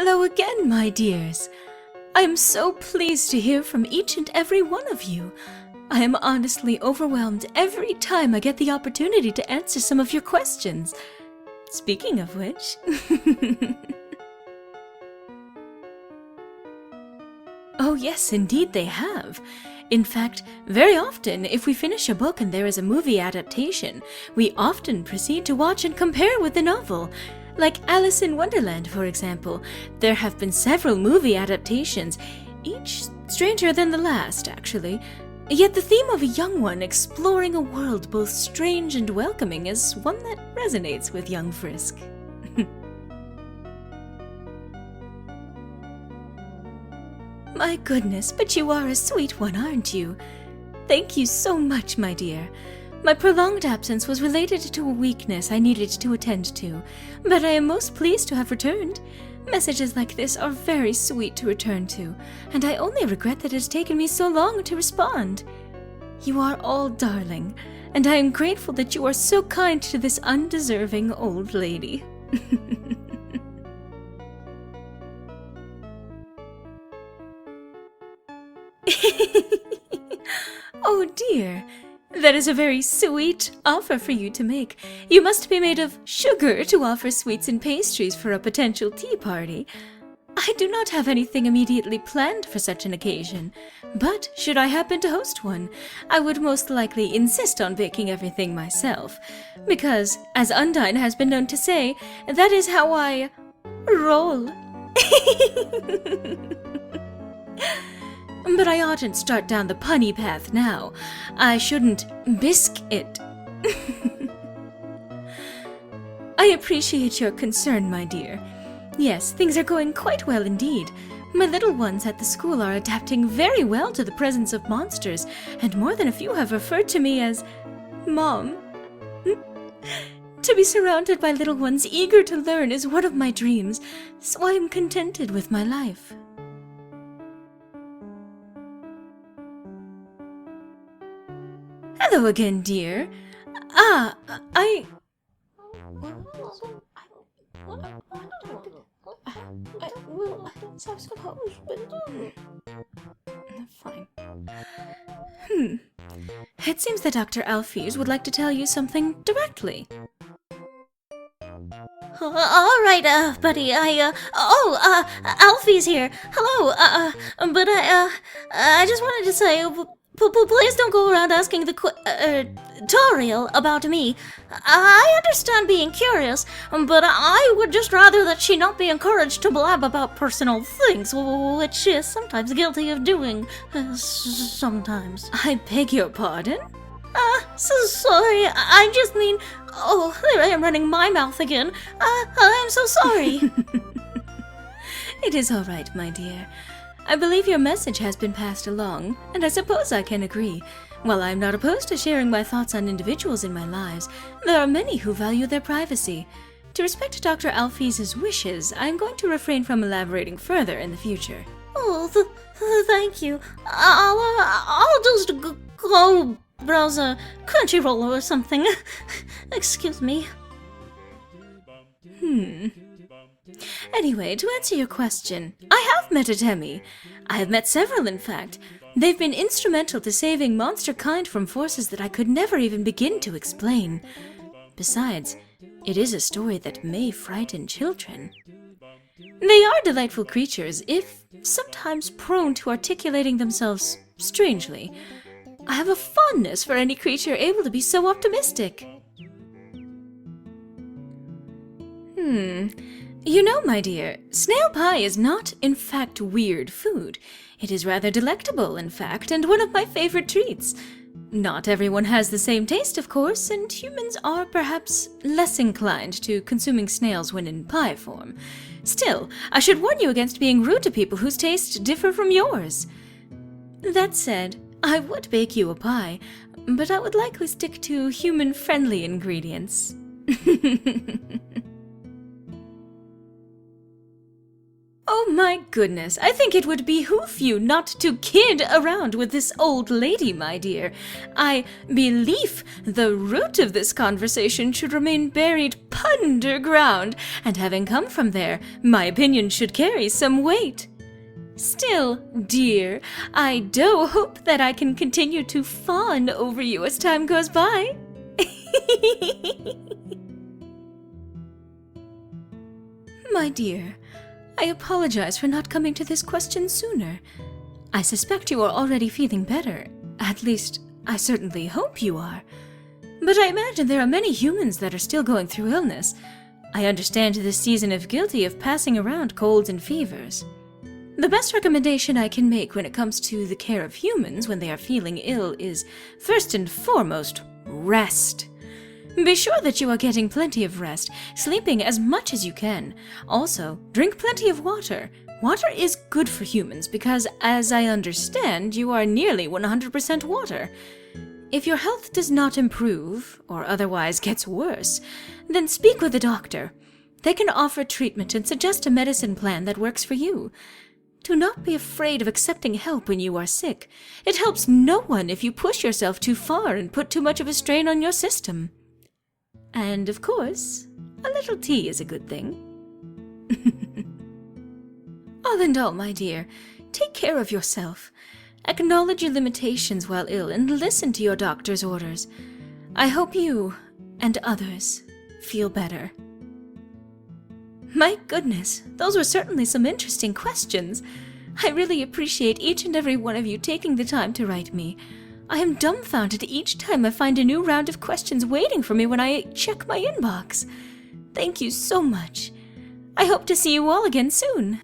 Hello again, my dears. I am so pleased to hear from each and every one of you. I am honestly overwhelmed every time I get the opportunity to answer some of your questions. Speaking of which... Oh yes, indeed they have. In fact, very often, if we finish a book and there is a movie adaptation, we often proceed to watch and compare with the novel. Like Alice in Wonderland, for example. There have been several movie adaptations, each stranger than the last, actually. Yet the theme of a young one exploring a world both strange and welcoming is one that resonates with young Frisk. My goodness, but you are a sweet one, aren't you? Thank you so much, my dear. My prolonged absence was related to a weakness I needed to attend to, but I am most pleased to have returned. Messages like this are very sweet to return to, and I only regret that it has taken me so long to respond. You are all darling, and I am grateful that you are so kind to this undeserving old lady. Oh dear, that is a very sweet offer for you to make. You must be made of sugar to offer sweets and pastries for a potential tea party. I do not have anything immediately planned for such an occasion, but should I happen to host one, I would most likely insist on baking everything myself, because, as Undine has been known to say, that is how I roll. But I oughtn't start down the punny path now. I shouldn't bisque it. I appreciate your concern, my dear. Yes, things are going quite well indeed. My little ones at the school are adapting very well to the presence of monsters, and more than a few have referred to me as Mom. To be surrounded by little ones eager to learn is one of my dreams, so I am contented with my life. Hello again, dear. Fine. It seems that Dr. Alphys would like to tell you something directly. All right, buddy, Alfie's here. Hello, but I just wanted to say, please don't go around asking Toriel about me. I understand being curious, but I would just rather that she not be encouraged to blab about personal things, which she is sometimes guilty of doing, sometimes. I beg your pardon? So sorry, I just mean, oh, there I am running my mouth again. I'm so sorry. It is all right, my dear. I believe your message has been passed along, and I suppose I can agree. While I am not opposed to sharing my thoughts on individuals in my lives, there are many who value their privacy. To respect Dr. Alphys' wishes, I am going to refrain from elaborating further in the future. Oh, thank you. I'll just go browse a Crunchyroll or something. Excuse me. Anyway, to answer your question, I have met Atemi. I have met several, in fact. They've been instrumental to saving monster kind from forces that I could never even begin to explain. Besides, it is a story that may frighten children. They are delightful creatures, if sometimes prone to articulating themselves strangely. I have a fondness for any creature able to be so optimistic. You know, my dear, snail pie is not, in fact, weird food. It is rather delectable, in fact, and one of my favorite treats. Not everyone has the same taste, of course, and humans are perhaps less inclined to consuming snails when in pie form. Still, I should warn you against being rude to people whose tastes differ from yours. That said, I would bake you a pie, but I would likely stick to human-friendly ingredients. Oh my goodness, I think it would behoove you not to kid around with this old lady, my dear. I believe the root of this conversation should remain buried underground, and having come from there, my opinion should carry some weight. Still, dear, I do hope that I can continue to fawn over you as time goes by. My dear, I apologize for not coming to this question sooner. I suspect you are already feeling better. At least, I certainly hope you are. But I imagine there are many humans that are still going through illness. I understand this season is guilty of passing around colds and fevers. The best recommendation I can make when it comes to the care of humans when they are feeling ill is, first and foremost, rest. Be sure that you are getting plenty of rest, sleeping as much as you can. Also, drink plenty of water. Water is good for humans because, as I understand, you are nearly 100% water. If your health does not improve, or otherwise gets worse, then speak with a doctor. They can offer treatment and suggest a medicine plan that works for you. Do not be afraid of accepting help when you are sick. It helps no one if you push yourself too far and put too much of a strain on your system. And, of course, a little tea is a good thing. All in all, my dear, take care of yourself. Acknowledge your limitations while ill and listen to your doctor's orders. I hope you, and others, feel better. My goodness, those were certainly some interesting questions. I really appreciate each and every one of you taking the time to write me. I am dumbfounded each time I find a new round of questions waiting for me when I check my inbox. Thank you so much. I hope to see you all again soon.